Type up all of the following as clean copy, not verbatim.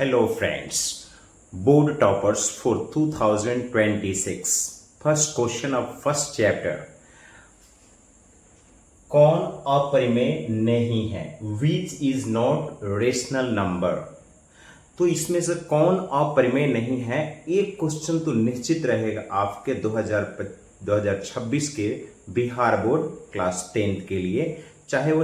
Hello friends, board toppers for 2026. First question of first chapter. कौन अपरिमेय नहीं है? Which is not rational number. तो इसमें से कौन अपरिमेय नहीं है? एक क्वेश्चन तो निश्चित रहेगा आपके 2026 के बिहार बोर्ड क्लास 10 के लिए, चाहे वो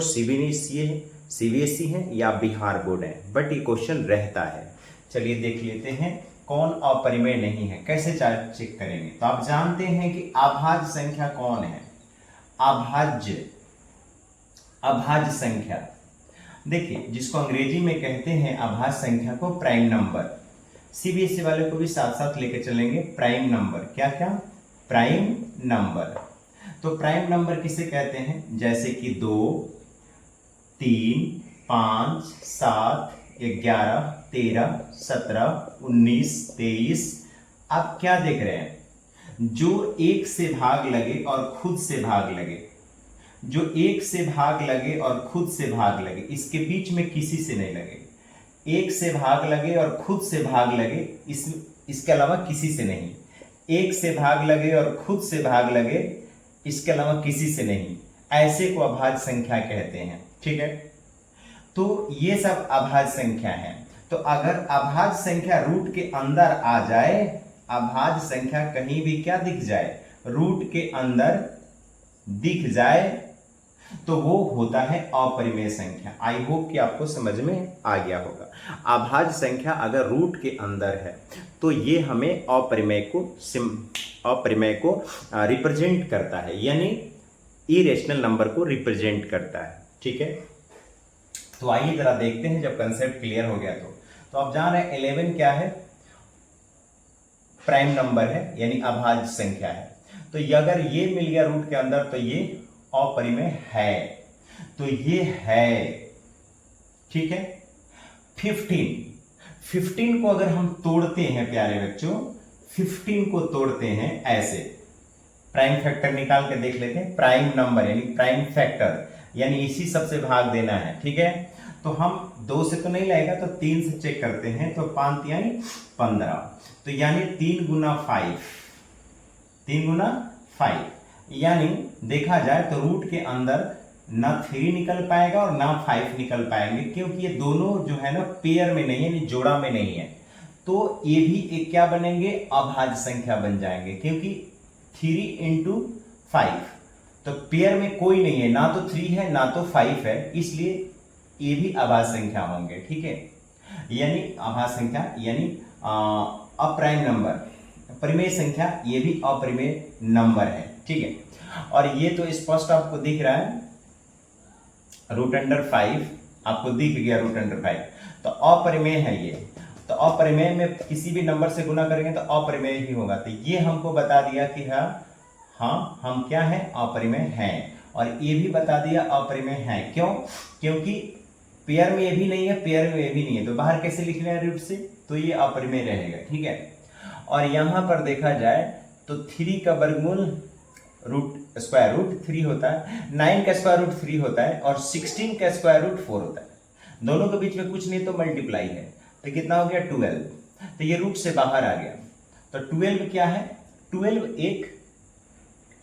सीबीएसई है या बिहार बोर्ड है, बट ये क्वेश्चन रहता है। चलिए देख लेते हैं कौन अपरिमेय नहीं है, कैसे चेक करेंगे। तो आप जानते हैं कि अभाज्य संख्या कौन है? अभाज्य संख्या, देखिए जिसको अंग्रेजी में कहते हैं अभाज्य संख्या को प्राइम नंबर। सीबीएसई वाले को भी साथ साथ लेके चलेंगे। प्राइम नंबर क्या क्या? Prime number. तो प्राइम नंबर किसे कहते हैं? जैसे कि 2, 3, 5, 7, 11, 13, 17, 19, 23। आप क्या देख रहे हैं? जो एक से भाग लगे और खुद से भाग लगे, जो एक से भाग लगे और खुद से भाग लगे, इसके बीच में किसी से नहीं लगे। एक से भाग लगे और खुद से भाग लगे, इसके अलावा किसी से नहीं। एक से भाग लगे और खुद से भाग लगे, इसके अलावा किसी से नहीं। ऐसे को अभाज्य संख्या कहते हैं। ठीक है, तो ये सब अभाज्य संख्या है। तो अगर अभाज्य संख्या रूट के अंदर आ जाए, अभाज्य संख्या कहीं भी क्या दिख जाए, रूट के अंदर दिख जाए, तो वो होता है अपरिमेय संख्या। आई होप कि आपको समझ में आ गया होगा। अभाज्य संख्या अगर रूट के अंदर है तो ये हमें अपरिमेय को रिप्रेजेंट करता है, यानी इरेशनल नंबर को रिप्रेजेंट करता है। ठीक है, तो आइए जरा देखते हैं। जब कंसेप्ट क्लियर हो गया तो आप जान रहे हैं 11 क्या है? प्राइम नंबर है, यानी अभाज्य संख्या है। तो अगर ये मिल गया रूट के अंदर तो ये अपरिमेय है, तो ये है। ठीक है, 15 को अगर हम तोड़ते हैं प्यारे बच्चों, 15 को तोड़ते हैं ऐसे, प्राइम फैक्टर निकाल के देख लेते हैं। प्राइम नंबर यानी प्राइम फैक्टर, यानी इसी सबसे भाग देना है। ठीक है, तो हम 2 से तो नहीं लगेगा, तो 3 से चेक करते हैं। तो 5 यानी 15, तो यानी 3 गुना 5, 3 गुना 5, यानी देखा जाए तो रूट के अंदर ना 3 निकल पाएगा और ना 5 निकल पाएंगे, क्योंकि ये दोनों जो है ना पेयर में नहीं है, यानी जोड़ा में नहीं है। तो ये भी एक क्या बनेंगे? अभाज्य संख्या बन जाएंगे, क्योंकि 3 इंटू 5, तो पेयर में कोई नहीं है, ना तो 3 है ना तो 5 है, इसलिए ये भी अभाज्य संख्या होंगे। ठीक है, यानी अभाज्य संख्या यानी अप्राइम नंबर, परिमेय संख्या ये भी अपरिमेय नंबर है। ठीक है, और ये तो स्पष्ट आपको दिख रहा है, √5 आपको दिख गया, √5, तो अपरिमेय है ये। तो अपरिमेय में किसी भी नंबर से गुना करेंगे तो अपरिमेय ही होगा। तो ये हमको बता दिया कि हाँ हम क्या है? अपरिमेय हैं। और ये भी बता दिया अपरिमेय है। क्यों? क्योंकि पेयर में ये भी नहीं है, पेयर में ये भी नहीं है, तो बाहर कैसे लिख रहे हैं रूट से? तो ये अपरिमेय रहेगा। ठीक है, और यहां पर देखा जाए तो 3 का वर्गमूल स्क्वायर रूट 3 होता है, 9 का स्क्वायर रूट 3 होता है, और 16 का स्क्वायर रूट 4 होता है। दोनों के बीच में कुछ नहीं तो मल्टीप्लाई है, तो कितना हो गया? 12। तो ये रूट से बाहर आ गया, तो 12 क्या है? 12 एक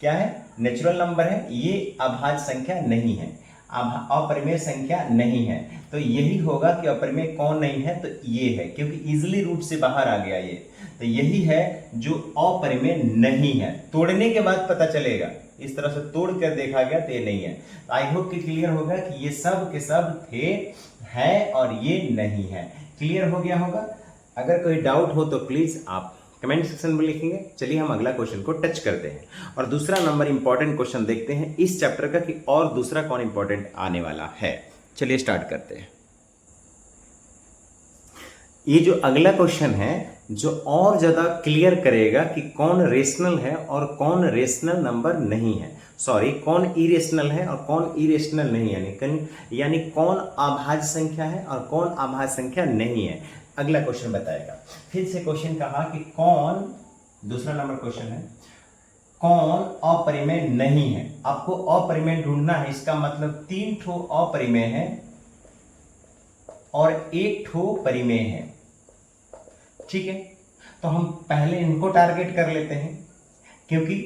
क्या है? नेचुरल नंबर है, ये अभाज्य संख्या नहीं है, अपरिमेय संख्या नहीं है। तो यही होगा कि अपरिमेय कौन नहीं है? तो ये है, क्योंकि इजिली रूट से बाहर आ गया ये। तो यही है जो अपरिमेय नहीं है। तोड़ने के बाद पता चलेगा, इस तरह से तोड़ कर देखा गया तो ये नहीं है। तो आई होप कि क्लियर होगा कि ये सब के सब थे, है, और ये नहीं है। क्लियर हो गया होगा। अगर कोई डाउट हो तो प्लीज आप कमेंट सेक्शन में लिखेंगे। चलिए हम अगला क्वेश्चन को टच करते हैं और दूसरा नंबर इंपॉर्टेंट क्वेश्चन देखते हैं इस चैप्टर का, कि और दूसरा कौन इंपॉर्टेंट आने वाला है। चलिए स्टार्ट करते हैं। ये जो अगला क्वेश्चन है जो और ज्यादा क्लियर करेगा कि कौन रेशनल है और कौन रेशनल नंबर नहीं है, सॉरी कौन इरेशनल है और कौन इरेशनल नहीं है, यानी कौन अभाज्य संख्या है और कौन अभाज्य संख्या नहीं है। अगला क्वेश्चन बताएगा। फिर से क्वेश्चन कहा कि कौन, दूसरा नंबर क्वेश्चन है, कौन अपरिमेय नहीं है। आपको अपरिमेय ढूंढना है, इसका मतलब 3 ठो अपरिमेय है और 1 ठो परिमेय है। ठीक है, तो हम पहले इनको टारगेट कर लेते हैं, क्योंकि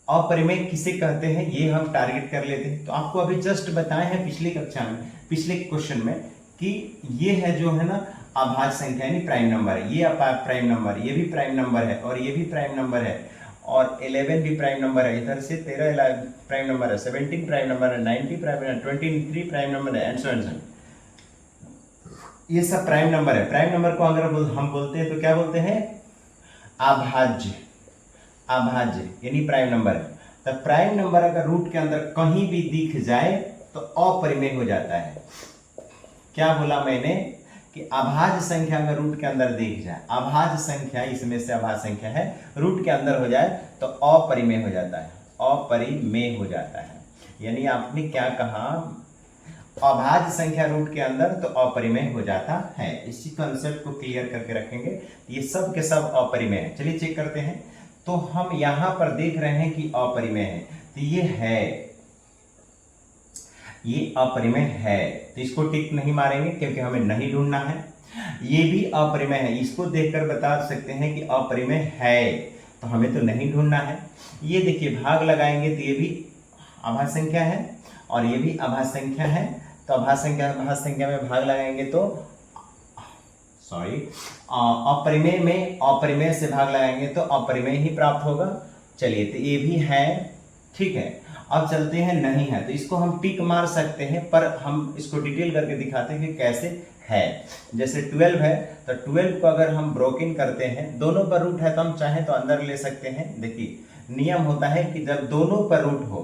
अपरिमेय किसे कहते हैं ये हम टारगेट कर लेते हैं। तो आपको अभी जस्ट बताए हैं पिछली कक्षा में, पिछले क्वेश्चन में, कि ये है जो है ना अभाज्य संख्या यानी प्राइम नंबर है, ये प्राइम नंबर, ये भी प्राइम नंबर है और ये भी प्राइम नंबर है, और 11 भी प्राइम नंबर है, इधर से 13 प्राइम नंबर है, 17 प्राइम नंबर है, 90 प्राइम नंबर, 23 प्राइम नंबर है, एंड सो एंड सो। ये सब प्राइम नंबर है। प्राइम नंबर को अगर हम बोलते हैं तो क्या बोलते हैं? अभाज्य। अभाज्य यानी प्राइम नंबर है। तो प्राइम नंबर अगर रूट के अंदर कहीं भी दिख जाए तो अपरिमेय हो जाता है। क्या बोला मैंने? कि अभाज्य संख्या अगर रूट के अंदर दिख जाए, अभाज्य संख्या इसमें से अभाज्य संख्या है, रूट के अंदर हो जाए तो अपरिमेय हो जाता है, अपरिमेय हो जाता है। यानी आपने क्या कहा? अभाज्य संख्या रूट के अंदर तो अपरिमेय हो जाता है। इसी कंसेप्ट को क्लियर करके रखेंगे। ये सब के सब अपरिमेय है। चलिए चेक करते हैं। तो हम यहां पर देख रहे हैं कि अपरिमेय है, तो ये है, ये अपरिमेय है, तो इसको टिक नहीं मारेंगे क्योंकि हमें नहीं ढूंढना है। ये भी अपरिमेय है, इसको देखकर बता सकते हैं कि अपरिमेय है, तो हमें तो नहीं ढूंढना है। ये देखिए भाग लगाएंगे तो ये भी अभाज्य संख्या है और ये भी अभाज्य संख्या है, तो अभाज्य संख्या में भाग लगाएंगे तो अपरिमेय में अपरिमेय से भाग लगाएंगे तो अपरिमेय ही प्राप्त होगा। चलिए, तो ये भी है, ठीक है। अब चलते हैं नहीं है, तो इसको हम टिक मार सकते हैं, पर हम इसको डिटेल करके दिखाते हैं कि कैसे है। जैसे 12 है, तो 12 को अगर हम ब्रोकन करते हैं, दोनों पर रूट है तो हम चाहें तो अंदर ले सकते हैं। देखिए नियम होता है कि जब दोनों पर रूट हो,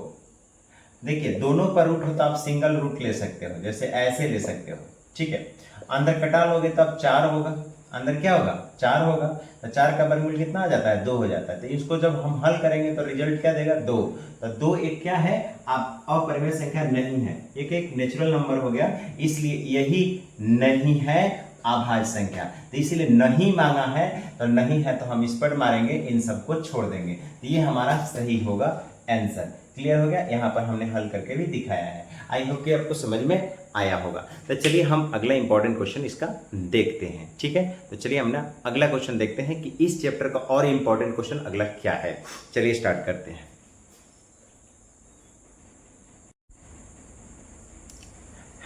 देखिए दोनों पर रूट हो तो आप सिंगल रूट ले सकते हो, जैसे ऐसे ले सकते हो, ठीक है। अंदर कटा लोगे तो अब 4 होगा, अंदर क्या होगा? 4 होगा, तो 4 का वर्गमूल कितना आ जाता है? 2 हो जाता है। तो इसको जब हम हल करेंगे तो रिजल्ट क्या देगा? 2। तो 2 एक क्या है? आप अपरिमेय संख्या नहीं है, एक नेचुरल नंबर हो गया, इसलिए यही नहीं है अभाज्य संख्या। तो इसीलिए नहीं मांगा है, तो नहीं है तो हम इस पर मारेंगे, इन सबको छोड़ देंगे, तो ये हमारा सही होगा आंसर। क्लियर हो गया? यहाँ पर हमने हल करके भी दिखाया है। आई होप कि आपको समझ में आया होगा। तो चलिए हम अगला इंपॉर्टेंट क्वेश्चन इसका देखते हैं, ठीक है। तो चलिए हम ना अगला क्वेश्चन देखते हैं कि इस चैप्टर का और इंपॉर्टेंट क्वेश्चन अगला क्या है। चलिए स्टार्ट करते हैं।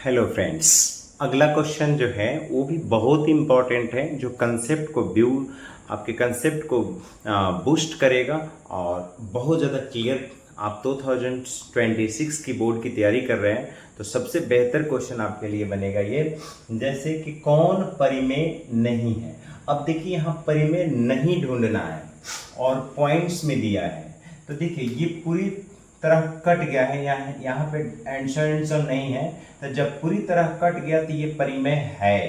हेलो फ्रेंड्स, अगला क्वेश्चन जो है वो भी बहुत इंपॉर्टेंट है, जो कंसेप्ट को आपके कंसेप्ट को बूस्ट करेगा और बहुत ज़्यादा क्लियर। आप 2026 की बोर्ड की तैयारी कर रहे हैं तो सबसे बेहतर क्वेश्चन आपके लिए बनेगा ये, जैसे कि कौन परिमेय नहीं है। अब देखिए यहाँ परिमेय नहीं ढूंढना है और पॉइंट्स में दिया है, तो देखिए ये पूरी तरह कट गया है, यहाँ पे आंसर नहीं है, तो जब पूरी तरह कट गया तो ये परिमेय है।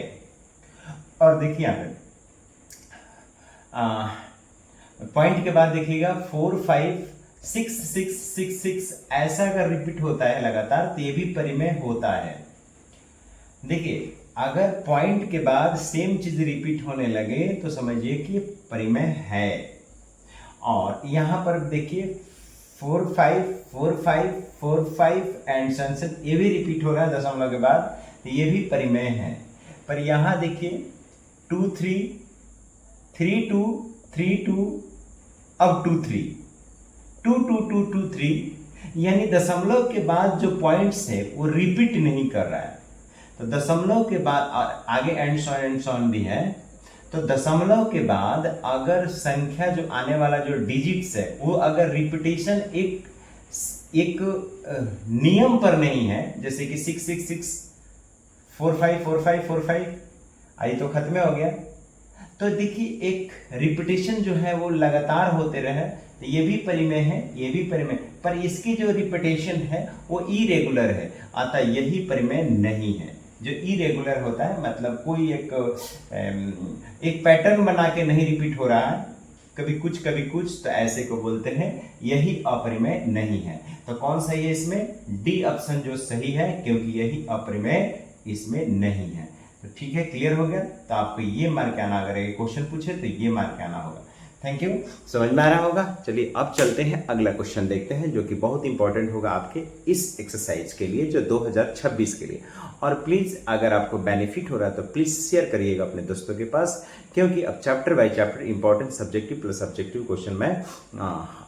और देखिए यहाँ पे पॉइंट के बाद देखिएगा 4 5 6 6 6 6 ऐसा अगर रिपीट होता है लगातार तो ये भी परिमेय होता है। देखिए अगर पॉइंट के बाद सेम चीज रिपीट होने लगे तो समझिए कि परिमेय है। और यहाँ पर देखिए 4 5 4 5 4 5 एंड सनसेट, ये भी रिपीट हो रहा है दशमलव के बाद, तो ये भी परिमेय है। पर यहाँ देखिए 2 3 3 2 3 2 अब 2 3 2 2 2 2 3, यानी दशमलव के बाद जो पॉइंट्स है वो रिपीट नहीं कर रहा है। तो दशमलव के बाद आगे एंड सॉन भी है, तो दशमलव के बाद अगर संख्या जो आने वाला जो डिजिट्स है वो अगर रिपीटेशन एक नियम पर नहीं है, जैसे कि 6 6 6 4 5 4 5 4 5, आई तो खत्म हो गया। तो देखिए एक रिपीटेशन जो है वो लगातार होते रहे, तो ये भी परिमेय है, ये भी परिमेय, पर इसकी जो रिपीटेशन है वो इरेगुलर है, अतः यही परिमेय नहीं है। जो इरेगुलर होता है मतलब कोई एक पैटर्न बना के नहीं रिपीट हो रहा है, कभी कुछ, तो ऐसे को बोलते हैं, यही अपरिमेय नहीं है। तो कौन सही है इसमें? डी ऑप्शन जो सही है, क्योंकि यही अपरिमेय इसमें नहीं है। तो ठीक है, क्लियर हो गया। तो आपको ये मार्क आना, अगर ये क्वेश्चन पूछे तो ये मार्क आना होगा। थैंक यू, समझ में आ रहा होगा। चलिए अब चलते हैं अगला क्वेश्चन देखते हैं, जो कि बहुत इंपॉर्टेंट होगा आपके इस एक्सरसाइज के लिए, जो 2026 के लिए। और प्लीज़ अगर आपको बेनिफिट हो रहा है तो प्लीज़ शेयर करिएगा अपने दोस्तों के पास, क्योंकि अब chapter by chapter important subjective plus subjective question मैं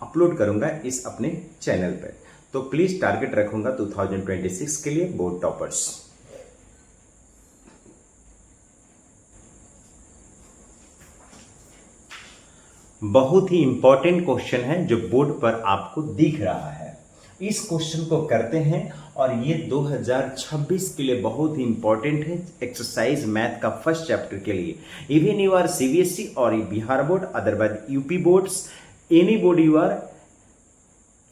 अपलोड करूंगा इस अपने चैनल पर। तो प्लीज़ टारगेट रखूंगा 2026 के लिए बोर्ड टॉपर्स। बहुत ही इंपॉर्टेंट क्वेश्चन है जो बोर्ड पर आपको दिख रहा है। इस क्वेश्चन को करते हैं और ये 2026 के लिए बहुत ही इंपॉर्टेंट है, एक्सरसाइज मैथ का फर्स्ट चैप्टर के लिए। इवन यू आर सीबीएसई और Bihar board, otherwise UP boards, any board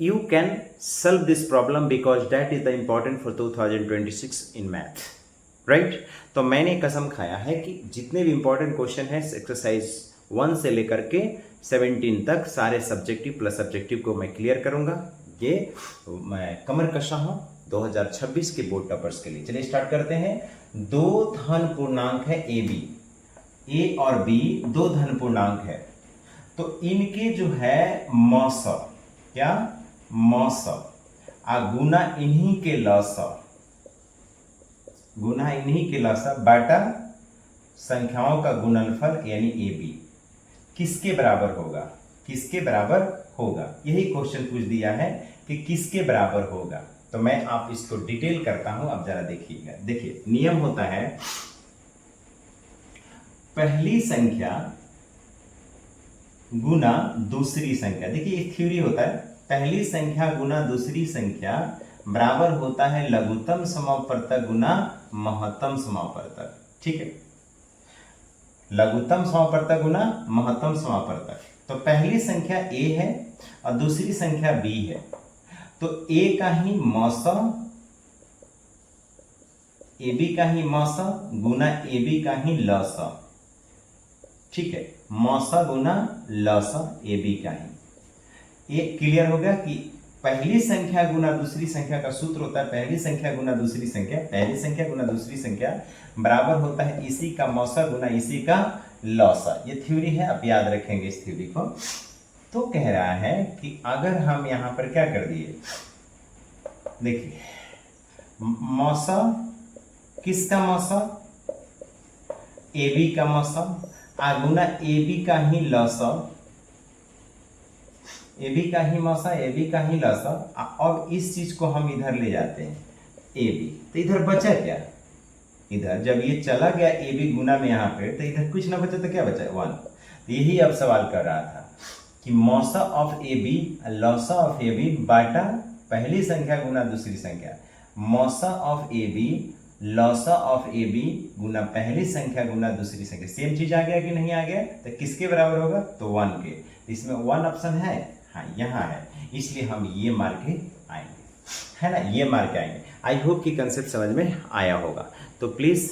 you can solve this problem because that is the important for 2026 in math, right? तो मैंने कसम खाया है कि जितने भी इंपॉर्टेंट क्वेश्चन है एक्सरसाइज 1 से लेकर के 17 तक सारे सब्जेक्टिव प्लस सब्जेक्टिव को मैं क्लियर करूंगा। ये मैं कमर कसा हूं 2026 के बोर्ड टॉपर्स के लिए। चलिए स्टार्ट करते हैं। दो धन पूर्णांक है ए बी, ए और बी दो धन पूर्णांक है, तो इनके जो है मौसा, क्या मौसा गुना इन्हीं के लसा, गुना इन्हीं के लसा बटा संख्याओं का गुणनफल यानी ए बी किसके बराबर होगा, किसके बराबर होगा। यही क्वेश्चन पूछ दिया है कि किसके बराबर होगा। तो मैं आप इसको डिटेल करता हूं, अब जरा देखिएगा। देखिए नियम होता है पहली संख्या गुना दूसरी संख्या। देखिए एक थ्योरी होता है, पहली संख्या गुना दूसरी संख्या बराबर होता है लघुत्तम समापवर्तक गुना महत्तम समापवर्तक। ठीक है, लघुत्तम समापवर्तक गुना महत्तम समापवर्तक। तो पहली संख्या a है और दूसरी संख्या b है, तो a का ही मौसा, ab का ही मौसा गुना ab का ही लसा। ठीक है, मौसा गुना लसा ab का ही। ये क्लियर हो गया कि पहली संख्या गुना दूसरी संख्या का सूत्र होता है पहली संख्या गुना दूसरी संख्या, पहली संख्या गुना दूसरी संख्या बराबर होता है इसी का मौसा गुना इसी का लौसा। ये थ्योरी है, आप याद रखेंगे इस थ्योरी को। तो कह रहा है कि अगर हम यहां पर क्या कर दिए, देखिए मौसा किसका मौसा, ए बी का मौसा गुना ए बी का ही लौसा, ए बी का ही मौसा ए बी का ही लसा। अब इस चीज को हम इधर ले जाते हैं ए बी, तो इधर बचा क्या, इधर जब ये चला गया ए बी गुना में यहाँ पे, तो इधर कुछ ना बचा तो क्या बचा 1। तो यही अब सवाल कर रहा था कि मौसा ऑफ ए बी लौसा ऑफ ए बी बाटा पहली संख्या गुना दूसरी संख्या, मौसा ऑफ ए बी लौसा ऑफ ए बी गुना पहली संख्या गुना दूसरी संख्या। सेम चीज आ गया कि नहीं आ गया, तो किसके बराबर होगा, तो 1 के। इसमें 1 ऑप्शन है, हाँ यहाँ है, इसलिए हम ये मार के आएंगे, है ना, ये मार के आएंगे। आई होप कि कंसेप्ट समझ में आया होगा। तो प्लीज़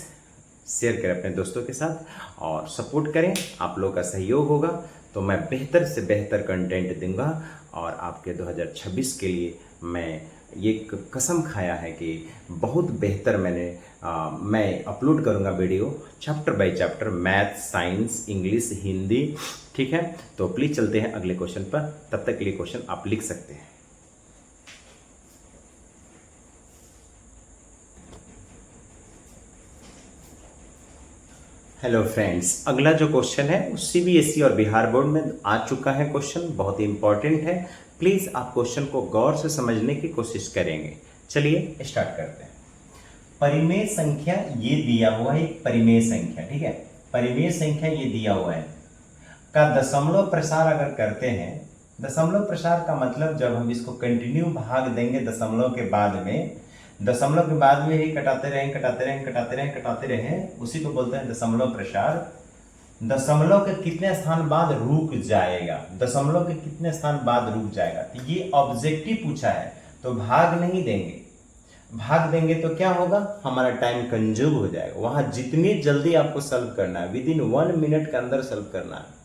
शेयर करें अपने दोस्तों के साथ और सपोर्ट करें, आप लोगों का सहयोग होगा तो मैं बेहतर से बेहतर कंटेंट दूंगा। और आपके 2026 के लिए मैं ये कसम खाया है कि बहुत बेहतर मैं अपलोड करूंगा video chapter by chapter, math, science, English, Hindi. ठीक है, तो प्लीज़ चलते हैं अगले क्वेश्चन पर। तब तक के लिए क्वेश्चन आप लिख सकते हैं। हेलो फ्रेंड्स, अगला जो क्वेश्चन है वो सीबीएसई और बिहार बोर्ड में आ चुका है। क्वेश्चन बहुत ही इंपॉर्टेंट है, प्लीज़ आप क्वेश्चन को गौर से समझने की कोशिश करेंगे। चलिए स्टार्ट करते हैं। परिमेय संख्या ये दिया हुआ है, परिमेय संख्या, ठीक है, परिमेय संख्या ये दिया हुआ है का दशमलव प्रसार अगर करते हैं, दशमलव प्रसार का मतलब जब हम इसको कंटिन्यू भाग देंगे दशमलव के बाद में, दशमलव के बाद में ही कटाते रहें कटाते रहें कटाते रहें कटाते रहें, उसी को बोलते हैं दशमलव प्रसार। दशमलव के कितने स्थान बाद रुक जाएगा, दशमलव के कितने स्थान बाद रुक जाएगा, तो ये ऑब्जेक्टिव पूछा है, तो भाग नहीं देंगे। भाग देंगे तो क्या होगा, हमारा टाइम कंज्यूम हो जाएगा। वहां जितनी जल्दी आपको सॉल्व करना है, विद इन 1 मिनट के अंदर सॉल्व करना है,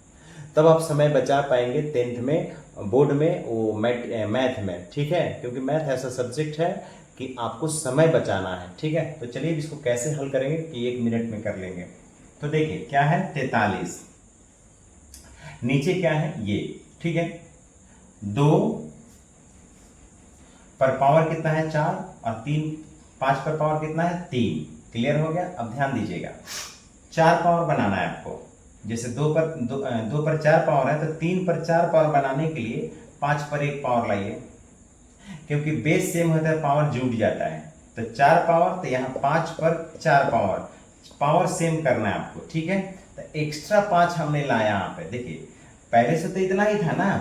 तब आप समय बचा पाएंगे 10th में बोर्ड में, वो मैथ में। ठीक है, क्योंकि मैथ ऐसा सब्जेक्ट है कि आपको समय बचाना है। ठीक है, तो चलिए इसको कैसे हल करेंगे कि 1 मिनट में कर लेंगे। तो देखिए क्या है, 43 नीचे क्या है ये, ठीक है। 2 पर पावर कितना है 4 और 5 पर पावर कितना है 3। क्लियर हो गया। अब ध्यान दीजिएगा, 4 पावर बनाना है आपको। जैसे 2 पर 4 पावर है तो 3 पर 4 पावर बनाने के लिए 5 पर 1 पावर लाइए, क्योंकि बेस सेम होता है पावर जुड़ जाता है। तो 4 पावर, तो यहाँ 5 पर 4 पावर सेम करना है आपको, ठीक है। तो एक्स्ट्रा 5 हमने लाया यहाँ पे। देखिए पहले से तो इतना ही था ना,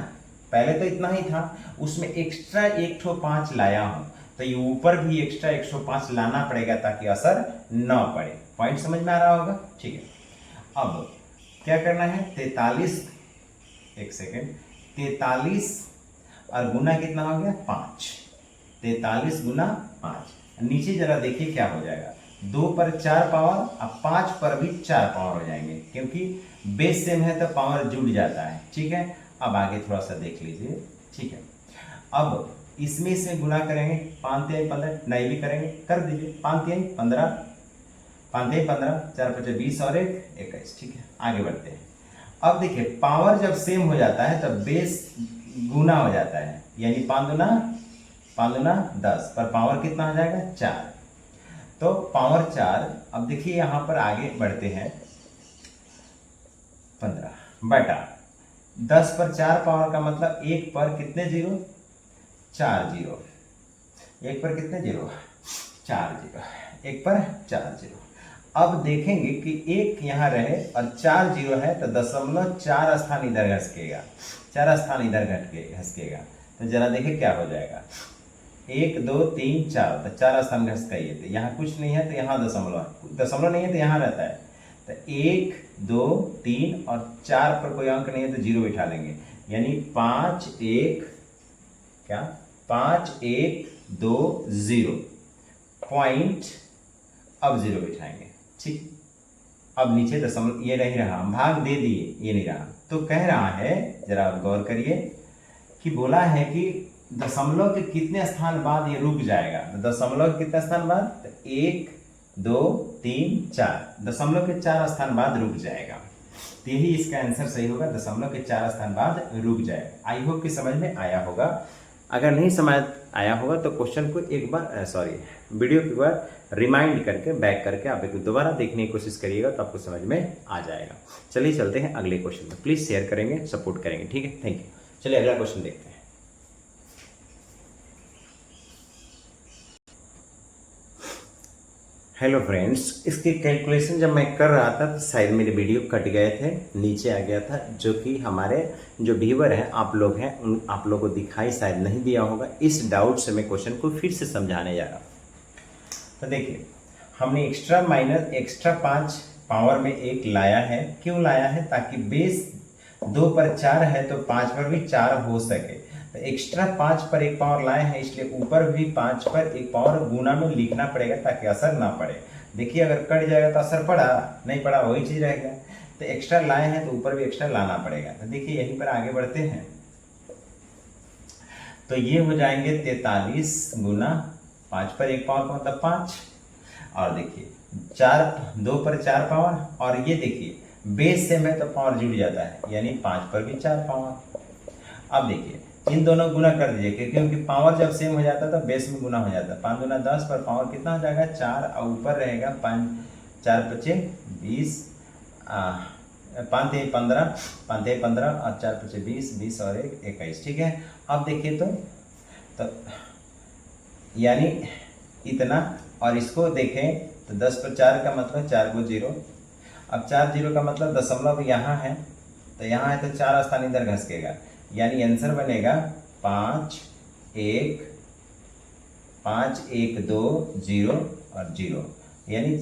पहले तो इतना ही था, उसमें एक्स्ट्रा 1 ठो 5 लाया हूं, तो ये ऊपर भी एक्स्ट्रा 105 लाना पड़ेगा ताकि असर न पड़े। पॉइंट समझ में आ रहा होगा, ठीक है। अब क्या करना है, 43, एक सेकेंड, 43 और गुना कितना हो गया 5, 43 गुना 5। नीचे जरा देखिए क्या हो जाएगा, 2 पर 4 पावर अब 5 पर भी 4 पावर हो जाएंगे, क्योंकि बेस सेम है तो पावर जुड़ जाता है, ठीक है। अब आगे थोड़ा सा देख लीजिए, ठीक है। अब इसमें गुना करेंगे, 5 3 15, नहीं भी करेंगे, कर दीजिए, 5 3 15, 5 3 15, 4 5 20 और 1 21, ठीक है। आगे बढ़ते हैं। अब देखिए पावर जब सेम हो जाता है तब बेस गुना हो जाता है, यानी 5 दूना 10 पर पावर कितना हो जाएगा 4। तो पावर 4। अब देखिए यहां पर आगे बढ़ते हैं, 15 बटा 10 पर 4 पावर का मतलब 1 पर कितने जीरो, 4 जीरो। 1 पर कितने जीरो, 4 जीरो, 1 पर 4 जीरो। अब देखेंगे कि 1 यहाँ रहे और 4 जीरो है तो 0.4 स्थान इधर घसकेगा, 4 स्थान इधर घसकेगा। तो जरा देखिए क्या हो जाएगा, 1 2 3 4, तो 4 स्थान घसकाइए, तो यहाँ कुछ नहीं है तो यहाँ दशमलव नहीं है तो यहाँ रहता है। तो 1 2 3 और 4 पर कोई अंक नहीं है तो 0 बिठा लेंगे, यानी 5 1 2 0 पॉइंट, अब 0 बिठाएंगे, ठीक। अब नीचे दशमलव ये नहीं रहा, भाग दे दिए, ये नहीं रहा, तो कह रहा है, जरा आप गौर करिए कि बोला है कि दशमलव के कितने स्थान बाद ये रुक जाएगा। तो दशमलव के कितने स्थान बाद, 1 2 3 4, दशमलव के 4 स्थान बाद रुक जाएगा। तो यही इसका आंसर सही होगा, दशमलव के 4 स्थान बाद रुक जाएगा। आई होप कि समझ में आया होगा। अगर नहीं समझ आया होगा तो क्वेश्चन को एक बार वीडियो की बार रिमाइंड करके बैक करके आप एक दोबारा देखने की कोशिश करिएगा तो आपको समझ में आ जाएगा। चलिए चलते हैं अगले क्वेश्चन में। प्लीज़ शेयर करेंगे, सपोर्ट करेंगे, ठीक है। Thank you. चलिए अगला क्वेश्चन देखते हैं। हेलो फ्रेंड्स, इसकी कैलकुलेशन जब मैं कर रहा था तो शायद मेरे वीडियो कट गए थे, नीचे आ गया था, जो कि हमारे जो व्यूअर हैं आप लोग हैं उन आप लोगों को दिखाई शायद नहीं दिया होगा। इस डाउट से मैं क्वेश्चन को फिर से समझाने जा रहा हूँ। तो देखिए हमने एक्स्ट्रा 5 पावर में 1 लाया है। क्यों लाया है, ताकि बेस 2 पर 4 है तो 5 पर भी 4 हो सके। तो एक्स्ट्रा 5 पर 1 पावर लाए हैं, इसलिए ऊपर भी 5 पर 1 पावर गुना में लिखना पड़ेगा ताकि असर ना पड़े। देखिए अगर कट जाएगा तो असर पड़ा, नहीं पड़ा वही चीज़ रह गया। तो एक्स्ट्रा लाए हैं तो ऊपर भी एक्स्ट्रा लाना पड़ेगा। तो देखिए यहीं पर आगे बढ़ते हैं, तो ये हो जाएंगे 43 गुना 5 पर 1 पावर का मतलब 5, और देखिए 2 पर 4 पावर, और ये देखिए बेस सेम है तो पावर जुड़ जाता है, यानी 5 पर भी 4 पावर। अब देखिए इन दोनों गुना कर दीजिए, क्योंकि पावर जब सेम हो जाता है तो बेस में गुना हो जाता है। 5 दूना 10 पर पावर कितना हो जाएगा 4, और ऊपर रहेगा 5 4 5 20, 5 3 15, 5 3 15 और 4 5 20, 20 और 1 21, ठीक है। अब देखिए तो यानी इतना, और इसको देखें तो 10 पर 4 का मतलब 4 को 0। अब 4 0 का मतलब दशमलव यहाँ है, तो यहाँ है तो 4 स्थान इधर घसकेगा, यानी आंसर बनेगा 5 1 2 0 और 0, यानी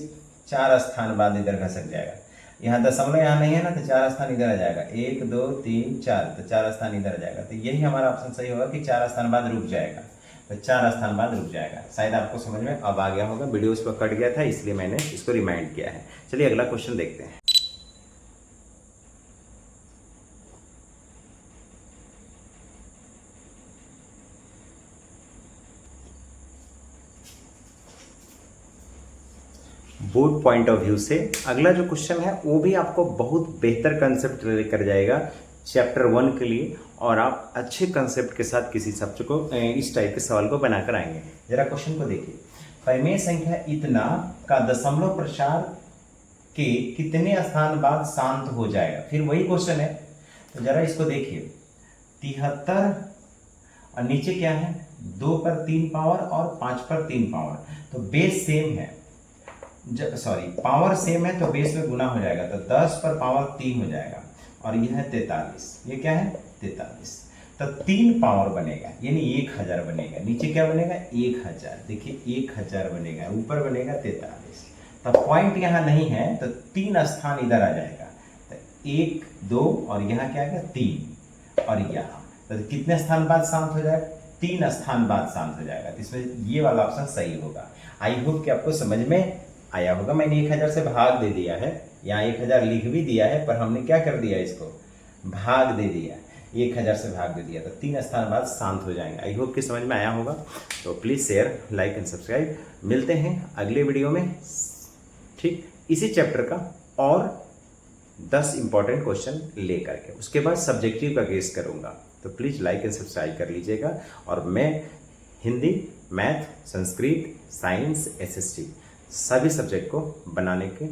4 स्थान बाद इधर घसक जाएगा। यहाँ दशमलव यहाँ नहीं है ना, तो 4 स्थान इधर आ जाएगा, 1 2 3 4, तो 4 स्थान इधर आ जाएगा। तो यही हमारा ऑप्शन सही होगा कि 4 स्थान बाद रुक जाएगा, तो 4 स्थान बाद रुक जाएगा। शायद आपको समझ में अब आ गया होगा, वीडियो उस पर कट गया था इसलिए मैंने इसको रिमाइंड किया है। चलिए अगला क्वेश्चन देखते हैं। बोर्ड पॉइंट ऑफ व्यू से अगला जो क्वेश्चन है वो भी आपको बहुत बेहतर कंसेप्ट लेकर जाएगा, चैप्टर 1 के लिए, और आप अच्छे कंसेप्ट के साथ किसी सब्जेक्ट को इस टाइप के सवाल को बनाकर आएंगे। जरा क्वेश्चन को देखिए, परिमेय संख्या इतना का दशमलव प्रसार के कितने स्थान बाद शांत हो जाएगा। फिर वही क्वेश्चन है, तो जरा इसको देखिए, 73 और नीचे क्या है, 2 पर 3 पावर और 5 पर 3 पावर, तो बेस सेम है, पावर सेम है तो बेस में गुना हो जाएगा, तो 10 पर पावर 3 हो जाएगा, और यह है 43, ये क्या है 43, तो 3 पावर बनेगा यानी 1000 बनेगा। नीचे क्या बनेगा 1000, देखिए 1000 बनेगा, ऊपर बनेगा 43। तो पॉइंट यहाँ नहीं है तो 3 स्थान इधर आ जाएगा, तो 1 2 और यहाँ क्या आएगा 3, और यहाँ तो कितने स्थान बाद शांत हो जाएगा, 3 स्थान बाद शांत हो जाएगा। तो इसमें ये वाला ऑप्शन सही होगा। आई होप कि आपको समझ में आया होगा। मैंने 1000 से भाग दे दिया है, यहाँ 1000 लिख भी दिया है, पर हमने क्या कर दिया, इसको भाग दे दिया, 1000 से भाग दे दिया, तो 3 स्थान बाद शांत हो जाएंगे। आई होप कि समझ में आया होगा। तो please share, like and subscribe. मिलते हैं अगले वीडियो में, ठीक इसी चैप्टर का और 10 इंपॉर्टेंट क्वेश्चन लेकर के, उसके बाद सब्जेक्टिव का केस करूँगा। तो प्लीज़ लाइक एंड सब्सक्राइब कर लीजिएगा। और मैं Hindi, math, Sanskrit, science, SST सभी सब्जेक्ट को बनाने के,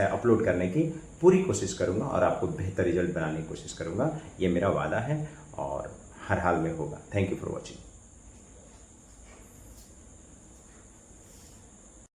अपलोड करने की पूरी कोशिश करूंगा, और आपको बेहतर रिजल्ट बनाने की कोशिश करूंगा। ये मेरा वादा है और हर हाल में होगा। Thank you for watching.